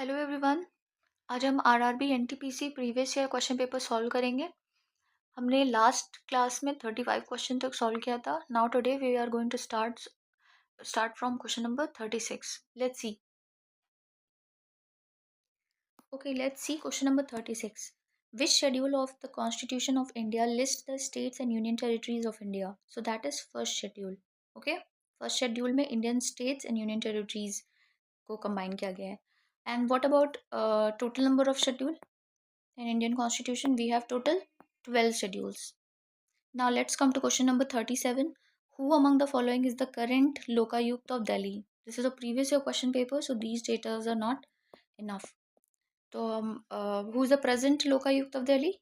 Hello everyone. आज हम RRB NTPC previous year question paper solve करेंगे। हमने लास्ट क्लास में 35 क्वेश्चन तक सॉल्व किया था। Now today we are going to start from question number 36। Let's see. Okay, let's see question number 36। Which schedule of the constitution of India list the states and union territories of India? So that is first schedule. Okay, first schedule में Indian states and union territories को combine किया गया है। And what about total number of schedule? In Indian Constitution, we have total 12 schedules. Now let's come to question number 37. Who among the following is the current Lokayukt of Delhi? This is a previous year question paper, so these data are not enough. So, who is the present Lokayukt of Delhi?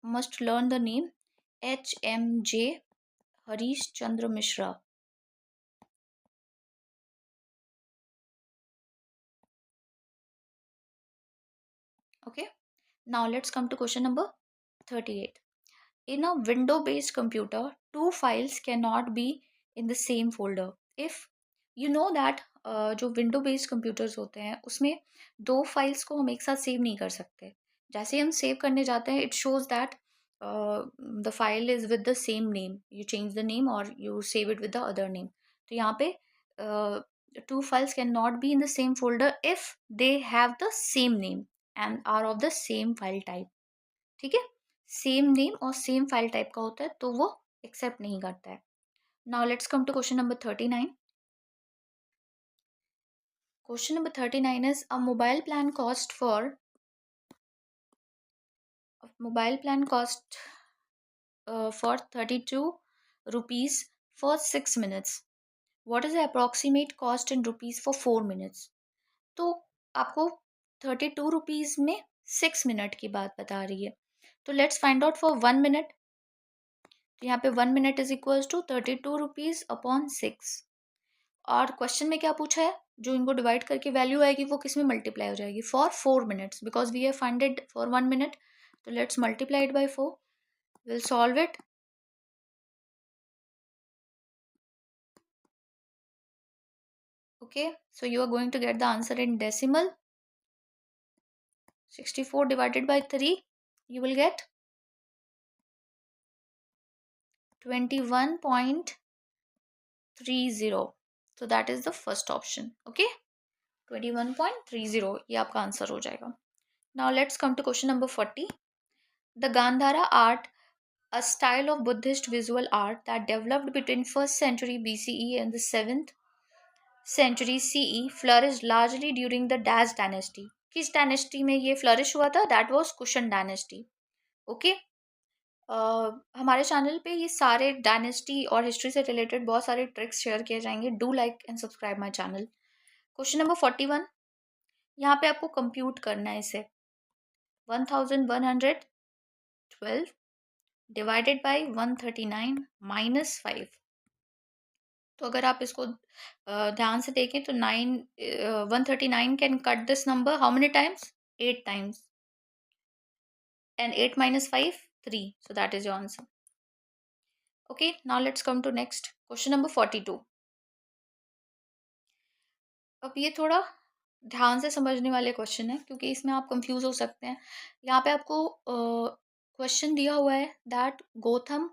Must learn the name HMJ Harish Chandra Mishra. Okay. Now let's come to question number 38. In a window-based computer, two files cannot be in the same folder. If you know that जो window based computers होते हैं उसमें दो files को हम एक साथ save नहीं कर सकते। जैसे ही हम सेव करने जाते हैं it shows that the file is with the same name, you change the name और you save it with the other name. तो यहाँ पे two files can not be in the same folder if they have the same name and are of the same file type. ठीक है, same name और same file type का होता है तो वो एक्सेप्ट नहीं करता है। Now let's come to question number 39। Question number 39 is a mobile plan cost for 32 rupees for 6 minutes. What is the approximate cost in rupees for 4 minutes? तो आपको 32 रुपीज़ में 6 मिनट की बात बता रही है। तो let's find out for 1 minute. तो यहाँ पे 1 minute is equals to 32 rupees upon 6। और क्वेश्चन में क्या पूछा है, जो इनको डिवाइड करके वैल्यू आएगी वो किस में मल्टीप्लाई हो जाएगी? For 4 minutes, because we have finded for 1 minute. तो let's multiply it by 4। Will solve it. Okay, so you are going to get the answer in decimal. 64 divided by 3, you will get 21.30. So that is the first option. Okay, 21.30 ये आपका answer हो जाएगा। Now let's come to question number 40. The Gandhara art, a style of Buddhist visual art that developed between 1st century BCE and the 7th century CE, flourished largely during the Dash dynasty. किस dynasty में ये flourish हुआ था? That was cushion dynasty. Okay, हमारे channel पे ये सारे dynasty और हिस्ट्री से रिलेटेड बहुत सारे ट्रिक्स शेयर किए जाएंगे। Do like and subscribe my channel. Question number 41, यहाँ पे आपको कंप्यूट करना है इसे। 1112 डिवाइडेड बाई 139 माइनस 5। तो अगर आप इसको ध्यान से देखें तो 139 can cut this number how many times? 8 times. And 8 minus 5, 3. So that is your answer. Okay, now let's come to next. Question number 42. अब ये थोड़ा ध्यान से समझने वाले क्वेश्चन है क्योंकि इसमें आप कंफ्यूज हो सकते हैं। यहाँ पे आपको क्वेश्चन दिया हुआ है that Gautam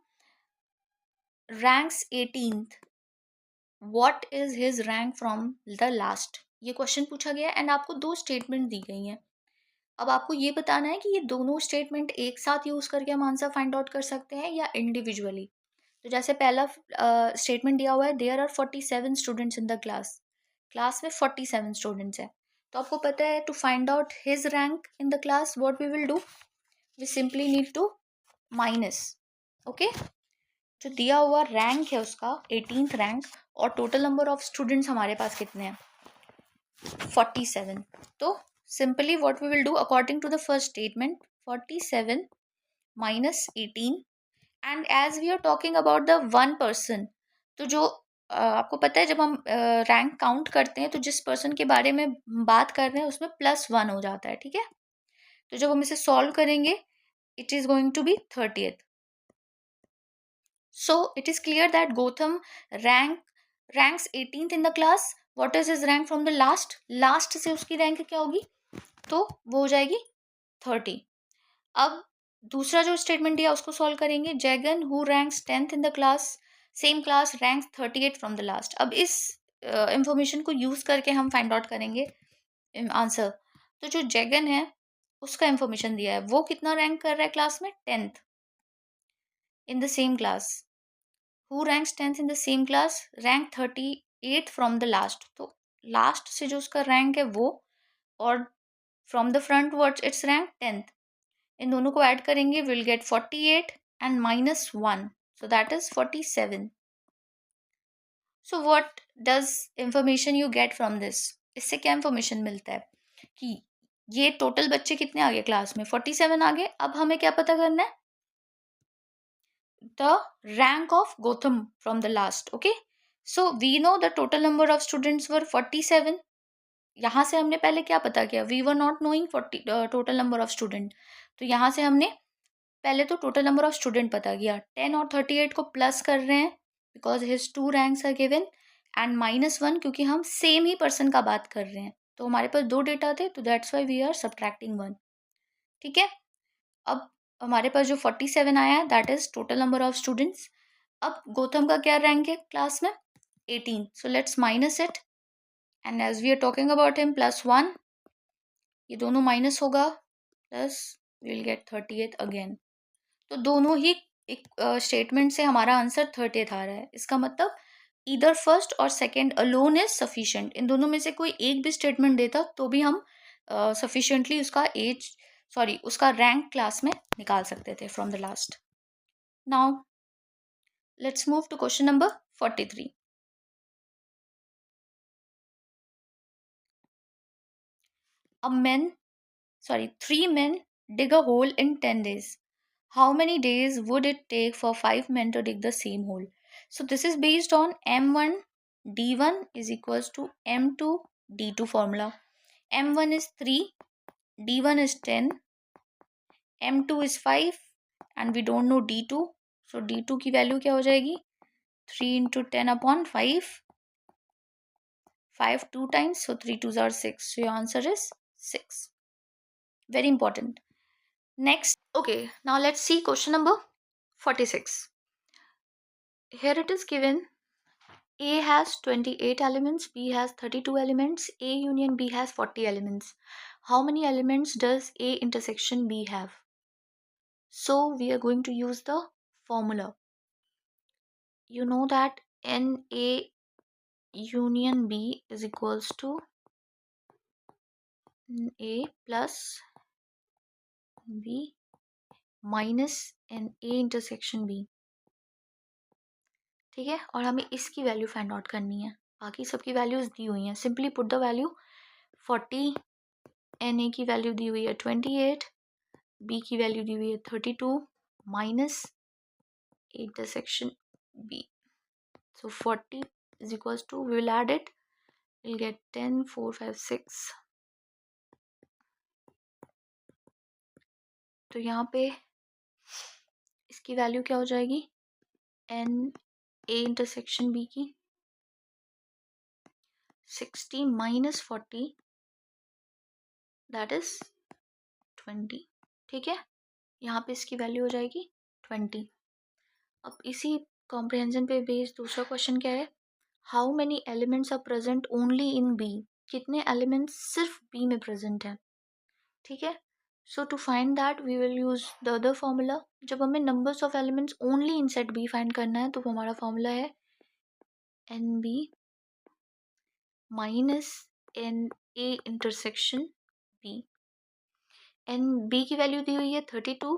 ranks 18th. What is his rank from the last? ये क्वेश्चन पूछा गया एंड आपको दो स्टेटमेंट दी गई हैं। अब आपको ये बताना है कि ये दोनों स्टेटमेंट एक साथ यूज करके हम आंसर फाइंड आउट कर सकते हैं या इंडिविजुअली। तो जैसे पहला स्टेटमेंट दिया हुआ है, there are 47 students in the class में 47 स्टूडेंट्स हैं। तो आपको पता है to find out his rank in the class what we will do, we simply need to minus. Okay, जो दिया हुआ रैंक है उसका 18th रैंक और टोटल नंबर ऑफ स्टूडेंट्स हमारे पास कितने हैं? 47। तो simply what we will do according to the first statement, 47 minus 18। And as we are talking about the one person, तो जो आपको पता है जब हम रैंक काउंट करते हैं तो जिस पर्सन के बारे में बात कर रहे हैं उसमें +1 हो जाता है। ठीक है, तो जब हम इसे सॉल्व करेंगे it is going to be 30th. So it is clear that Gotham ranks 18th in the class what is his rank from the last, last से उसकी रैंक क्या होगी, तो वो हो जाएगी 30। अब दूसरा जो स्टेटमेंट दिया उसको सॉल्व करेंगे। Jagan who ranks 10th in the class, same class, ranks 38 from the last. अब इस इंफॉर्मेशन को यूज करके हम फाइंड आउट करेंगे आंसर। तो जो जैगन है उसका इंफॉर्मेशन दिया है, वो कितना रैंक कर रहा है क्लास में, 10th in the same class. Who ranks 10th in the same class, rank 38 from the last. तो लास्ट से जो उसका रैंक है वो, और from the front words it's rank 10th। इन दोनों को ऐड करेंगे, will get 48 and -1, so that is 47। So what does information you get from this, इससे क्या इंफॉर्मेशन मिलता है कि ये टोटल बच्चे कितने आ गए क्लास में, 47 आ गए। अब हमें क्या पता करना है, the rank of Gautam from the last. Okay, so we know the total number of students were 47। यहाँ से हमने पहले क्या पता किया, we were not knowing 40 total number of student, तो यहाँ से हमने पहले तो टोटल नंबर ऑफ स्टूडेंट पता किया, 10 और 38 को प्लस कर रहे हैं because his 2 ranks are given, and -1 क्योंकि हम सेम ही पर्सन का बात कर रहे हैं, तो हमारे पास 2 डेटा थे, तो that's why we are subtracting 1। ठीक है, अब हमारे पास जो 47 आया है that is total number of students. अब गौतम का क्या रैंक है क्लास में, 18, so let's minus it, and as we are talking about him +1, ये दोनों माइनस होगा, प्लस विल गेट 38 अगेन। तो दोनों ही एक स्टेटमेंट से हमारा आंसर 30th आ रहा है। इसका मतलब इधर फर्स्ट और सेकंड अलोन इज सफिशिएंट, इन दोनों में से कोई एक भी स्टेटमेंट देता तो भी हम सफिशिएंटली उसका उसका रैंक क्लास में निकाल सकते थे from the last. Now let's move to question number 43। Three men dig a hole in 10 days. How many days would it take for 5 men to dig the same hole? So this is based on M1 D1 is equals to M2 D2 formula. M1 is 3, D1 is 10, M2 is 5 and we don't know D2. So D2 की value क्या हो जाएगी, 3 into 10 upon 5, 5 2 times, so 3 2s are 6. So your answer is 6. Very important. Next, okay, now let's see question number 46. Here it is given, A has 28 elements, B has 32 elements, A union B has 40 elements. How many elements does A intersection B have? So we are going to use the formula. You know that NA union B is equals to A plus B minus NA intersection B. ठीक है, और हमें इसकी value find out करनी है, बाकी सबकी values दी हुई हैं। Simply put the value 40, N A की वैल्यू दी हुई है 28, बी की वैल्यू दी हुई है 32 minus intersection B. So 40 is equals to, we will add it, will get 10 4 5 6। तो यहाँ पे इसकी वैल्यू क्या हो जाएगी, एन ए इंटरसेक्शन बी की 60 माइनस 40 दैट इज 20। ठीक है, यहाँ पे इसकी वैल्यू हो जाएगी 20। अब इसी कॉम्प्रिहेंशन पे बेस्ड दूसरा क्वेश्चन क्या है, how many elements are present only in B, कितने एलिमेंट्स सिर्फ बी में प्रेजेंट हैं। ठीक है, so to find that we will use the other formula. जब हमें numbers of elements only in set B find करना है तो हमारा फॉर्मूला है n B minus n A intersection B. N B की वैल्यू दी हुई है 32,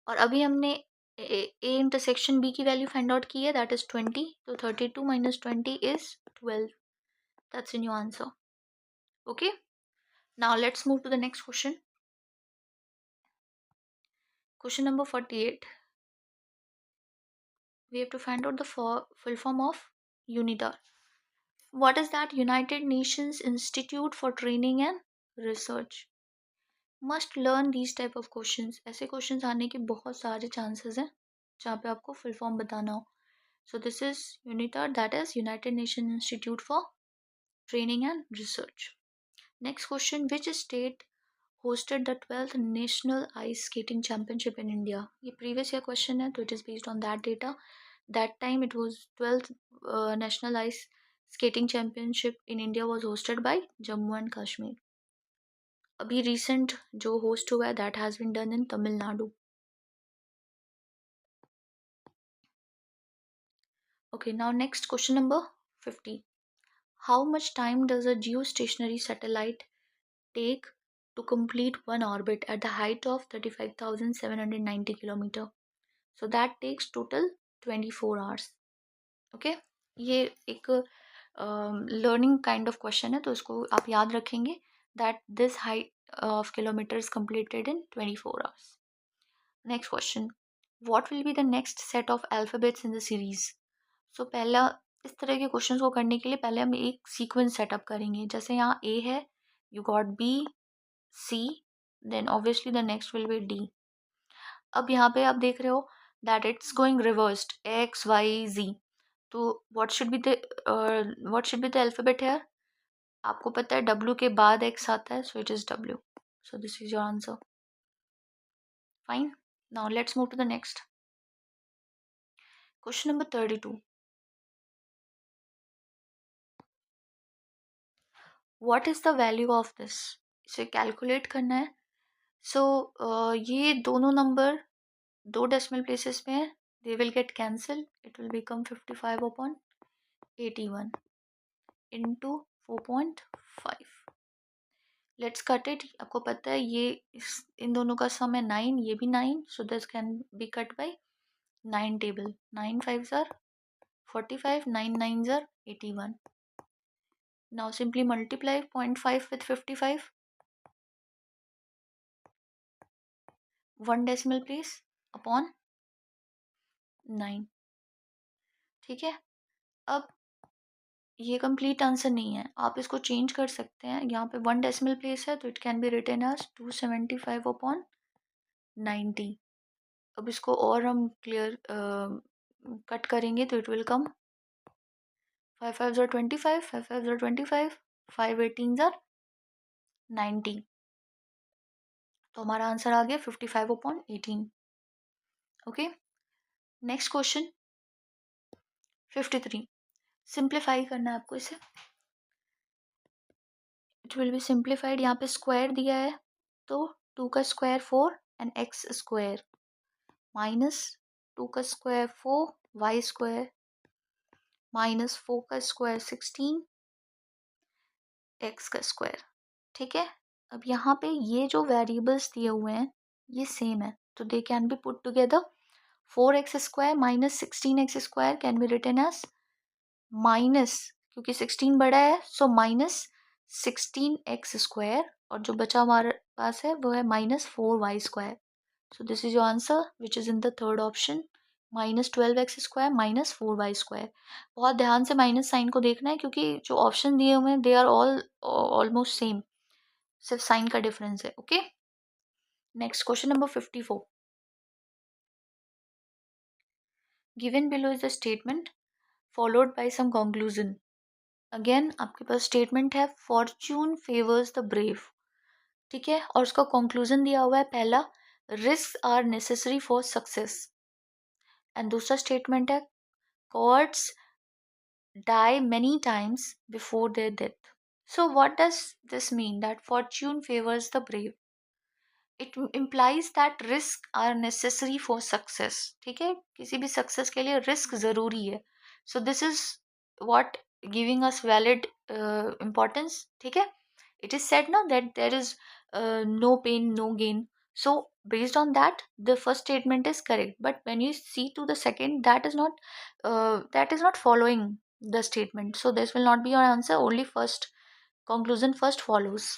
और अभी हमने ए इंटरसेक्शन बी की वैल्यू फाइंड आउट की है दैट इज 20, तो 32 minus 20 is 12। That's in your answer. Okay, now let's move to the next question. Question number 48, we have to find out the full form of UNITAR. What is that? United Nations Institute for Training and Research. Must learn these type of questions. ऐसे questions आने के बहुत सारे chances हैं जहाँ पे आपको full form बताना हो. So this is UNITAR, that is United Nations Institute for training and research. Next question, which state hosted the 12th National Ice Skating Championship in India? ये previous year question है, तो it is based on that data. That time it was 12th National Ice Skating Championship in India was hosted by Jammu and Kashmir. अभी recent जो host हुआ है that has been done in Tamil Nadu. Okay, now next question number 50. How much time does a geostationary satellite take to complete one orbit at the height of 35,790 km? So that takes total 24 hours. Okay, ये एक learning kind of question है, तो इसको आप याद रखेंगे that this height of kilometers completed in 24 hours. Next question, what will be the next set of alphabets in the series? So पहला, इस तरह के क्वेश्चन को करने के लिए पहले हम एक सीक्वेंस सेटअप करेंगे. जैसे यहाँ A है, you got B, C, then obviously the next will be D. अब यहाँ पे आप देख रहे हो that it's going reversed, X, Y, Z. तो what should be the alphabet here? आपको पता है W के बाद X आता है, so it is W. So this is your answer. Fine. Now let's move to the next. Question number 32. What is the value of this? इसे calculate करना है. So ये दोनों नंबर दो डेसिमल प्लेसेस में है. They will get cancelled. It will become 55/81 into 4.5. Let's cut it. आपको पता है ये इन दोनों का सम है 9, ये भी 9, so this can be cut by 9 table. 9 5s are 45, 9 9s are 81. Now simply multiply 0.5 with 55. 1 decimal place upon 9. ठीक है. अब ये कंप्लीट आंसर नहीं है, आप इसको चेंज कर सकते हैं. यहाँ पे 1 डेसिमल प्लेस है, तो it can be written as 275/90. अब इसको और हम क्लियर कट करेंगे तो it will come 5 5s are 25, 5 5s are 25, 5 18s are 90. तो हमारा आंसर आ गया 55/18. ओके. Next question 53. सिंप्लीफाई करना है आपको इसे. It will be simplified. यहाँ पे स्क्वायर दिया है, तो 2 का square 4 and x square minus 2 का स्क्वायर 4 वाई स्क्वायर माइनस 4 का स्क्वायर 16 एक्स का स्क्वायर. ठीक है. अब यहाँ पे ये जो वेरिएबल्स दिए हुए हैं ये सेम है, तो they can be put together. 4x square minus 16x square can be written as minus, क्योंकि 16 बड़ा है, सो माइनस 16x स्क्वायर, और जो बचा हमारे पास है वो है minus 4y square. So this is your answer which is in the third option, minus 12x square minus 4y square. बहुत ध्यान से माइनस साइन को देखना है, क्योंकि जो ऑप्शन दिए हुए हैं they are all almost same, सिर्फ साइन का डिफरेंस है. Okay. Next question number 54. Given below is the statement followed by some conclusion. Again आपके पास स्टेटमेंट है फॉर्च्यून फेवर्स द ब्रेव. ठीक है. और उसका कंक्लूजन दिया हुआ है पहला, risk are necessary for success, and दूसरा स्टेटमेंट है cowards die many times before their death. So what does this mean that fortune favors the brave? It implies that risk are necessary for success. ठीक है. किसी भी success के लिए risk ज़रूरी है. So this is what giving us valid importance. ठीक है. It is said now that there is no pain, no gain. So based on that, the first statement is correct. But when you see to the second, that is not following the statement. So this will not be your answer. Only first conclusion first follows.